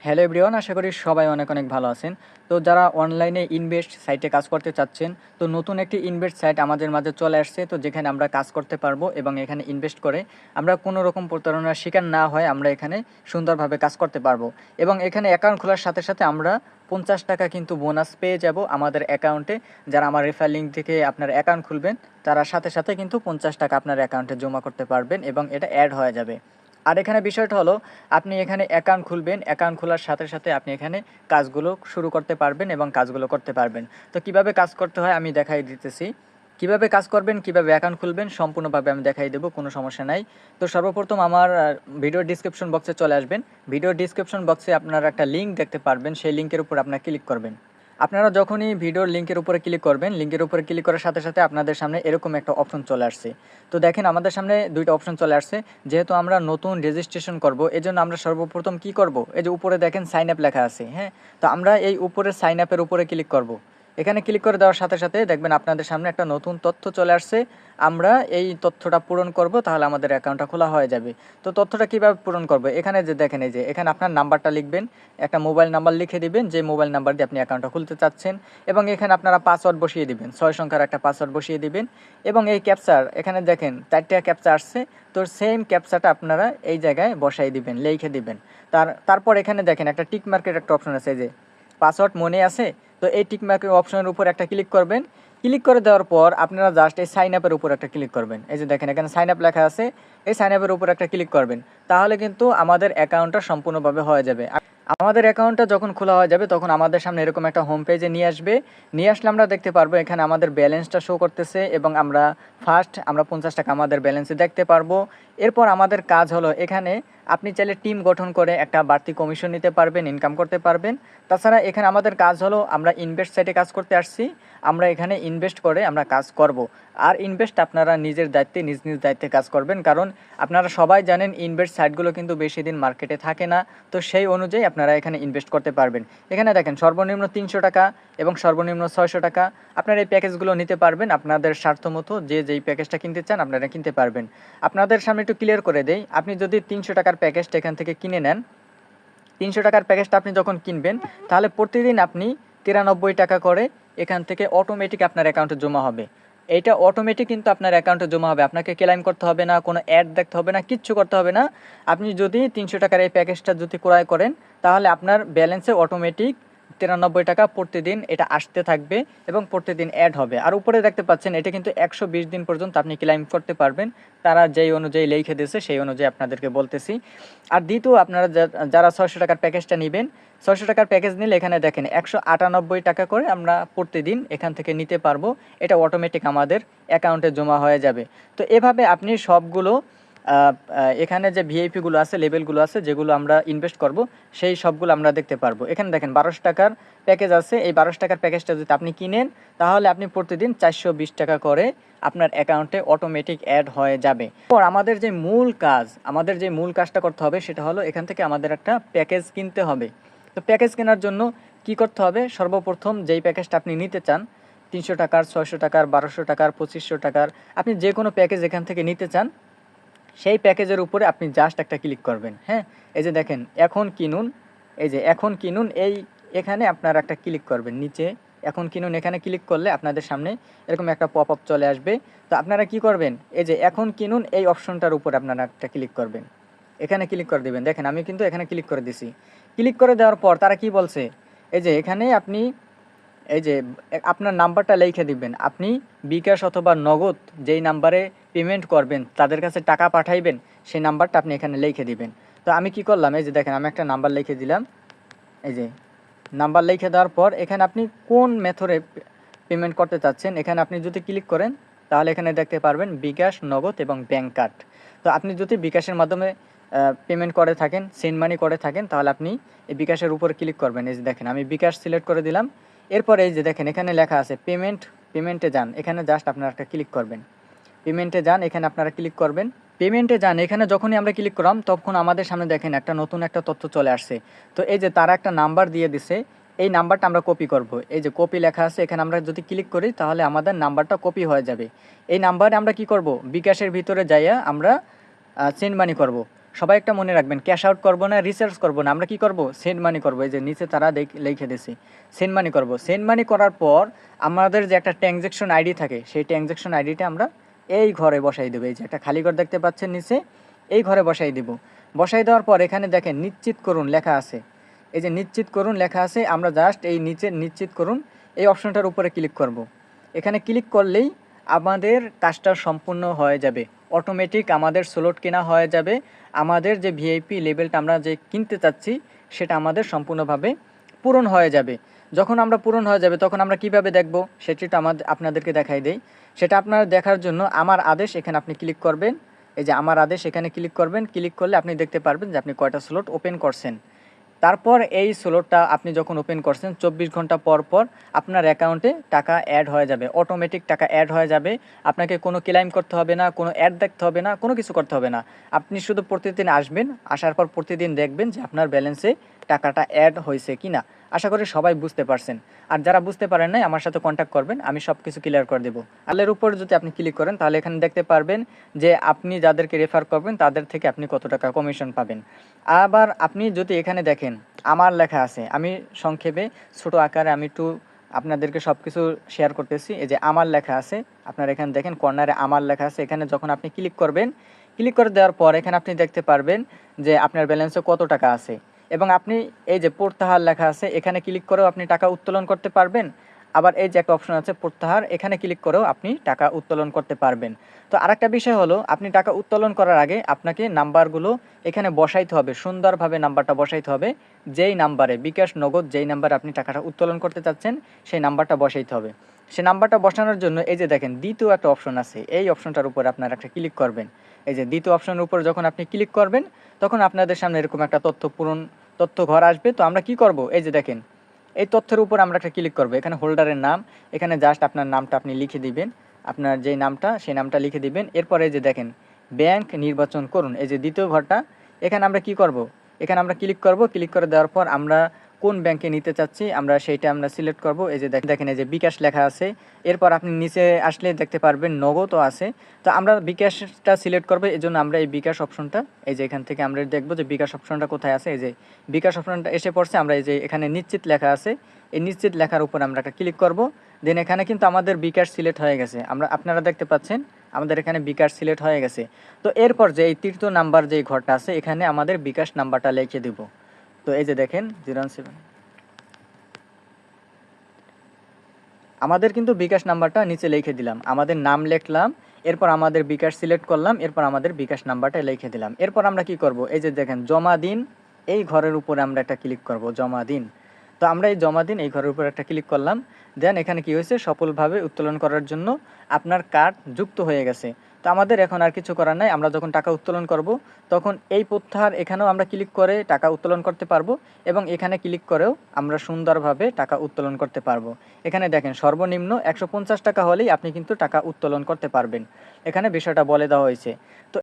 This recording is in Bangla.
হ্যালো এভরিওয়ান, আশা করি সবাই অনেক অনেক ভালো আছেন। তো যারা অনলাইনে ইনভেস্ট সাইটে কাজ করতে চাচ্ছেন, তো নতুন একটি ইনভেস্ট সাইট আমাদের মাঝে চলে আসছে। তো যেখানে আমরা কাজ করতে পারবো এবং এখানে ইনভেস্ট করে আমরা কোনো রকম প্রতারণার শিকার না হয় আমরা এখানে সুন্দরভাবে কাজ করতে পারবো। এবং এখানে অ্যাকাউন্ট খোলার সাথে সাথে আমরা 50 টাকা কিন্তু বোনাস পেয়ে যাব আমাদের অ্যাকাউন্টে। যারা আমার রেফার লিঙ্ক থেকে আপনার অ্যাকাউন্ট খুলবেন, তারা সাথে সাথে কিন্তু 50 টাকা আপনার অ্যাকাউন্টে জমা করতে পারবেন এবং এটা অ্যাড হয়ে যাবে। আর এখানে বিষয়টা হলো, আপনি এখানে অ্যাকাউন্ট খুলবেন, অ্যাকাউন্ট খোলার সাথে সাথে আপনি এখানে কাজগুলো শুরু করতে পারবেন এবং কাজগুলো করতে পারবেন। তো কিভাবে কাজ করতে হয় আমি দেখাই দিতেছি। কিভাবে কাজ করবেন, কিভাবে অ্যাকাউন্ট খুলবেন সম্পূর্ণভাবে আমি দেখাই দেবো, কোনো সমস্যা নাই। তো সর্বপ্রথম আমার ভিডিওর ডিসক্রিপশন বক্সে চলে আসবেন। ভিডিওর ডিসক্রিপশন বক্সে আপনারা একটা লিঙ্ক দেখতে পারবেন, সেই লিঙ্কের উপর আপনারা ক্লিক করবেন। আপনারা যখনই ভিডিওর লিঙ্কের উপরে ক্লিক করবেন, লিঙ্কের উপরে ক্লিক করার সাথে সাথে আপনাদের সামনে এরকম একটা অপশন চলে আসছে। তো দেখেন আমাদের সামনে দুইটা অপশন চলে আসছে। যেহেতু আমরা নতুন রেজিস্ট্রেশন করব, এজন্য আমরা সর্বপ্রথম কি করব, এই যে উপরে দেখেন সাইন আপ লেখা আছে, হ্যাঁ। তো আমরা এই উপরে সাইন আপের উপরে ক্লিক করব। এখানে ক্লিক করে দেওয়ার সাথে সাথে দেখবেন আপনাদের সামনে একটা নতুন তথ্য চলে আসছে। আমরা এই তথ্যটা পূরণ করব, তাহলে আমাদের অ্যাকাউন্টটা খোলা হয়ে যাবে। তো তথ্যটা কীভাবে পূরণ করব, এখানে যে দেখেন, এই যে এখানে আপনার নাম্বারটা লিখবেন, একটা মোবাইল নাম্বার লিখে দিবেন, যে মোবাইল নাম্বার দিয়ে আপনি অ্যাকাউন্টটা খুলতে চাচ্ছেন। এবং এখানে আপনারা পাসওয়ার্ড বসিয়ে দিবেন, 6 সংখ্যার একটা পাসওয়ার্ড বসিয়ে দিবেন। এবং এই ক্যাপচার এখানে দেখেন 4টা ক্যাপচা আসছে। তো সেম ক্যাপচাটা আপনারা এই জায়গায় বসাই দিবেন, লিখে দিবেন। তারপর এখানে দেখেন একটা টিক মার্কের একটা অপশন আছে, যে পাসওয়ার্ড মনে আছে। তো এই টিক মার্কের অপশনের উপর একটা ক্লিক করবেন। ক্লিক করে দেওয়ার পর আপনারা জাস্ট এই সাইন আপের উপর একটা ক্লিক করবেন। এই যে দেখেন এখানে সাইন আপ লেখা আছে, এই সাইন আপের উপর একটা ক্লিক করবেন। তাহলে কিন্তু আমাদের অ্যাকাউন্টটা সম্পূর্ণভাবে হয়ে যাবে। আমাদের অ্যাকাউন্টটা যখন খোলা হয়ে যাবে, তখন আমাদের সামনে এরকম একটা হোম পেজে নিয়ে আসবে। নিয়ে আসলে আমরা দেখতে পারবো এখানে আমাদের ব্যালেন্সটা শো করতেছে এবং আমরা আমরা 50 টাকা আমাদের ব্যালেন্সে দেখতে পারবো। এরপর আমাদের কাজ হলো, এখানে আপনি চাইলে টিম গঠন করে একটা বাড়তি কমিশন নিতে পারবেন, ইনকাম করতে পারবেন। তাছাড়া এখানে আমাদের কাজ হলো, আমরা ইনভেস্ট সাইটে কাজ করতে আসছি, আমরা এখানে ইনভেস্ট করে আমরা কাজ করব। আর ইনভেস্ট আপনারা নিজের দায়িত্বে নিজ নিজ দায়িত্বে কাজ করবেন, কারণ আপনারা সবাই জানেন ইনভেস্ট সাইটগুলো কিন্তু বেশি দিন মার্কেটে থাকে না। তো সেই অনুযায়ী আপনারা এখানে ইনভেস্ট করতে পারবেন। এখানে দেখেন সর্বনিম্ন 300 টাকা এবং সর্বনিম্ন 600 টাকা আপনারা এই প্যাকেজগুলো নিতে পারবেন। আপনাদের স্বার্থ মতো যে যেই প্যাকেজটা কিনতে চান আপনারা কিনতে পারবেন। আপনাদের সামনে একটু ক্লিয়ার করে দেই, আপনি যদি 300 টাকার প্যাকেজটা এখান থেকে কিনে নেন, 300 টাকার প্যাকেজটা আপনি যখন কিনবেন, তাহলে প্রতিদিন আপনি 93 টাকা করে এখান থেকে অটোমেটিক আপনার অ্যাকাউন্টে জমা হবে। এইটা অটোমেটিক কিন্তু আপনার অ্যাকাউন্টে জমা হবে, আপনাকে ক্লেম করতে হবে না, কোনো অ্যাড দেখতে হবে না, কিচ্ছু করতে হবে না। আপনি যদি 300 টাকার এই প্যাকেজটা যদি ক্রয় করেন, তাহলে আপনার ব্যালেন্সে অটোমেটিক 93 টাকা প্রতিদিন এটা আসতে থাকবে এবং প্রতিদিন অ্যাড হবে। আর উপরে দেখতে পাচ্ছেন এটা কিন্তু 120 দিন পর্যন্ত আপনি ক্লেম করতে পারবেন। তারা যেই অনুযায়ী লিখে দিয়েছে সেই অনুযায়ী আপনাদেরকে বলতেছি। আর দ্বিতীয়, আপনারা যারা 600 টাকার প্যাকেজটা নেবেন, 600 টাকার প্যাকেজ নিলে এখানে দেখেন 198 টাকা করে আমরা প্রতিদিন এখান থেকে নিতে পারবো। এটা অটোমেটিক আমাদের অ্যাকাউন্টে জমা হয়ে যাবে। তো এভাবে আপনি সবগুলো এখানে যে ভিআইপিগুলো আছে, লেভেলগুলো আছে, যেগুলো আমরা ইনভেস্ট করব, সেই সবগুলো আমরা দেখতে পারবো। এখানে দেখেন 1200 টাকার প্যাকেজ আছে। এই 1200 টাকার প্যাকেজটা যদি আপনি কিনেন, তাহলে আপনি প্রতিদিন 420 টাকা করে আপনার অ্যাকাউন্টে অটোমেটিক অ্যাড হয়ে যাবে। পর আমাদের যে মূল কাজটা করতে হবে, সেটা হলো এখান থেকে আমাদের একটা প্যাকেজ কিনতে হবে। তো প্যাকেজ কেনার জন্য কি করতে হবে, সর্বপ্রথম যেই প্যাকেজটা আপনি নিতে চান, 300 টাকার, 600 টাকার, 1200 টাকার, 2500 টাকার, আপনি যে কোনো প্যাকেজ এখান থেকে নিতে চান, সেই প্যাকেজের উপরে আপনি জাস্ট একটা ক্লিক করবেন, হ্যাঁ। এই যে দেখেন এখন কিনুন, এই যে এখন কিনুন, এখানে আপনারা একটা ক্লিক করবেন নিচে, এখন কিনুন এখানে ক্লিক করলে আপনাদের সামনে এরকম একটা পপ আপ চলে আসবে। তো আপনারা কি করবেন, এই যে এখন কিনুন এই অপশনটার উপর আপনারা একটা ক্লিক করবেন, এখানে ক্লিক করে দেবেন। দেখেন আমি কিন্তু এখানে ক্লিক করে দিছি। ক্লিক করে দেওয়ার পর তারা কি বলছে, এই যে এখানে আপনি এই যে আপনার নাম্বারটা লিখে দিবেন। আপনি বিকাশ অথবা নগদ যেই নাম্বারে পেমেন্ট করবেন, তাদের কাছে টাকা পাঠাইবেন, সেই নাম্বারটা আপনি এখানে লিখে দিবেন। তো আমি কি করলাম, এই যে দেখেন আমি একটা নাম্বার লিখে দিলাম। এই যে নাম্বার লিখে দেওয়ার পর এখানে আপনি কোন মেথডে পেমেন্ট করতে চাচ্ছেন, এখানে আপনি যদি ক্লিক করেন, তাহলে এখানে দেখতে পারবেন বিকাশ, নগদ এবং ব্যাঙ্ক কার্ড। তো আপনি যদি বিকাশের মাধ্যমে পেমেন্ট করে থাকেন, সেন্ড মানি করে থাকেন, তাহলে আপনি এই বিকাশের উপর ক্লিক করবেন। এই যে দেখেন আমি বিকাশ সিলেক্ট করে দিলাম। এরপরে এই যে দেখেন এখানে লেখা আছে পেমেন্টে যান, এখানে জাস্ট আপনারা একটা ক্লিক করবেন। পেমেন্টে যান, এখানে আপনারা ক্লিক করবেন। পেমেন্টে যান, এখানে যখনই আমরা ক্লিক করলাম, তখন আমাদের সামনে দেখেন একটা নতুন একটা তথ্য চলে আসছে। তো এই যে তারা একটা নাম্বার দিয়ে দিছে, এই নাম্বারটা আমরা কপি করব। এই যে কপি লেখা আছে, এখানে আমরা যদি ক্লিক করি, তাহলে আমাদের নাম্বারটা কপি হয়ে যাবে। এই নাম্বারে আমরা কি করব, বিকাশের ভিতরে যাইয়া আমরা সেন্ড মানি করব। সবাই একটা মনে রাখবেন, ক্যাশ আউট করবো না, রিচার্জ করবো না, আমরা কি করব, সেন্ড মানি করবো। এই যে নিচে তারা লিখে দিয়েছে সেন্ড মানি করবো। সেন্ড মানি করার পর আমাদের যে একটা ট্রানজ্যাকশন আইডি থাকে, সেই ট্রানজ্যাকশন আইডিটা আমরা এই ঘরে বসাই দেবো। এই যে একটা খালি ঘর দেখতে পাচ্ছেন নিচে, এই ঘরে বসাই দেব। বসাই দেওয়ার পর এখানে দেখেন নিশ্চিত করুন লেখা আছে। এই যে নিশ্চিত করুন লেখা আছে, আমরা জাস্ট এই নিচে নিশ্চিত করুন এই অপশনটার উপরে ক্লিক করব। এখানে ক্লিক করলেই আমাদের কাজটা সম্পূর্ণ হয়ে যাবে। অটোমেটিক আমাদের স্লট কেনা হয়ে যাবে। আমাদের যে ভিআইপি লেভেলটা আমরা যে কিনতে চাচ্ছি সেটা আমাদের সম্পূর্ণভাবে পূরণ হয়ে যাবে। যখন আমরা পূরণ হয়ে যাবে তখন আমরা কিভাবে দেখব সেটা আপনাদেরকে দেখাই দেই। সেটা আপনারা দেখার জন্য আমার আদেশ এখানে আপনি ক্লিক করবেন। এই যে আমার আদেশ এখানে ক্লিক করবেন। ক্লিক করলে আপনি দেখতে পারবেন যে আপনি কয়টা স্লট ওপেন করছেন। তারপর এই স্লটটা আপনি যখন ওপেন করছেন 24 ঘন্টা পর পর আপনার অ্যাকাউন্টে টাকা অ্যাড হয়ে যাবে, অটোমেটিক টাকা অ্যাড হয়ে যাবে। আপনাকে কোনো ক্লেইম করতে হবে না, কোনো অ্যাড দেখতে হবে না, কোনো কিছু করতে হবে না। আপনি শুধু প্রতিদিন আসবেন, আসার পর প্রতিদিন দেখবেন যে আপনার ব্যালেন্সে টাকাটা অ্যাড হয়েছে কি না। আশা করি সবাই বুঝতে পারছেন। আর যারা বুঝতে পারেন নাই আমার সাথে কন্ট্যাক্ট করবেন, আমি সব কিছু ক্লিয়ার করে দেবো। আলের উপর যদি আপনি ক্লিক করেন তাহলে এখানে দেখতে পারবেন যে আপনি যাদেরকে রেফার করবেন তাদের থেকে আপনি কত টাকা কমিশন পাবেন। আবার আপনি যদি এখানে দেখেন আমার লেখা আছে, আমি সংক্ষেপে ছোট আকারে আমি একটু আপনাদেরকে সব কিছু শেয়ার করতেছি। এই যে আমার লেখা আছে, আপনারা এখানে দেখেন কর্নারে আমার লেখা আছে। এখানে যখন আপনি ক্লিক করবেন, ক্লিক করে দেওয়ার পর এখানে আপনি দেখতে পারবেন যে আপনার ব্যালেন্সে কত টাকা আছে। এবং আপনি এই যে প্রত্যাহার লেখা আছে এখানে ক্লিক করেও আপনি টাকা উত্তোলন করতে পারবেন। আবার এই যে একটা অপশন আছে প্রত্যাহার, এখানে ক্লিক করেও আপনি টাকা উত্তোলন করতে পারবেন। তো আরেকটা বিষয় হলো, আপনি টাকা উত্তোলন করার আগে আপনাকে নাম্বারগুলো এখানে বসাইতে হবে, সুন্দরভাবে নাম্বারটা বসাইতে হবে। যেই নাম্বারে বিকাশ নগদ যেই নাম্বারে আপনি টাকাটা উত্তোলন করতে চাচ্ছেন সেই নাম্বারটা বসাইতে হবে। সেই নাম্বারটা বসানোর জন্য এই যে দেখেন দ্বিতীয় একটা অপশন আছে, এই অপশনটার উপর আপনারা একটা ক্লিক করবেন। এই যে দ্বিতীয় অপশনের উপর যখন আপনি ক্লিক করবেন তখন আপনাদের সামনে এরকম একটা তথ্য ঘর আসবে। তো আমরা কি করব, এই যে দেখেন এই তথ্যের উপর আমরা একটা ক্লিক করব। এখানে হোল্ডারের নাম, এখানে জাস্ট আপনার নামটা আপনি লিখে দিবেন, আপনার যেই নামটা সেই নামটা লিখে দিবেন। এরপরে এই যে দেখেন ব্যাংক নির্বাচন করুন, এই যে দ্বিতীয় ঘরটা, এখানে আমরা কি করব, এখানে আমরা ক্লিক করব। ক্লিক করে দেওয়ার পর আমরা কোন ব্যাংকে নিতে চাচ্ছি আমরা সেইটা আমরা সিলেক্ট করব। এই যে দেখেন এই যে বিকাশ লেখা আছে। এরপর আপনি নিচে আসলে দেখতে পারবেন নগদও আছে। তো আমরা বিকাশটা সিলেক্ট করবো, এই জন্য আমরা এই বিকাশ অপশনটা, এই যে এখান থেকে আমরা দেখবো যে বিকাশ অপশনটা কোথায় আছে। এই যে বিকাশ অপশনটা এসে পড়ছে। আমরা এই যে এখানে নিশ্চিত লেখা আছে, এই নিশ্চিত লেখার উপর আমরা একটা ক্লিক করব। দেন এখানে কিন্তু আমাদের বিকাশ সিলেক্ট হয়ে গেছে, আপনারা দেখতে পাচ্ছেন আমাদের এখানে বিকাশ সিলেক্ট হয়ে গেছে। তো এরপর যে এই তৃতীয় নাম্বার যে ঘরটা আছে এখানে আমাদের বিকাশ নাম্বারটা লিখে দেব। তো এই যে দেখেন 07, আমাদের কিন্তু বিকাশ নাম্বারটা নিচে লিখে দিলাম, আমাদের নাম লিখলাম, এরপর আমাদের বিকাশ সিলেক্ট করলাম, এরপর আমাদের বিকাশ নাম্বারটা লিখে দিলাম। এরপর আমরা কি করব, এই যে দেখেন জমা দিন, এই ঘরের উপরে আমরা একটা ক্লিক করব, জমা দিন। তো আমরা এই জমা দিন এই ঘরের উপর একটা ক্লিক করলাম। দেন এখানে কি হয়েছে, সফলভাবে উত্তোলন করার জন্য আপনার কার্ড যুক্ত হয়ে গেছে। তো আমাদের এখন আর কিছু করার নাই, আমরা যখন টাকা উত্তোলন করব তখন এই প্রত্যাহার এখানেও আমরা ক্লিক করে টাকা উত্তোলন করতে পারবো এবং এখানে ক্লিক করেও আমরা সুন্দরভাবে টাকা উত্তোলন করতে পারবো। এখানে দেখেন সর্বনিম্ন 150 টাকা হলেই আপনি কিন্তু টাকা উত্তোলন করতে পারবেন, এখানে বিষয়টা বলে দেওয়া হয়েছে। তো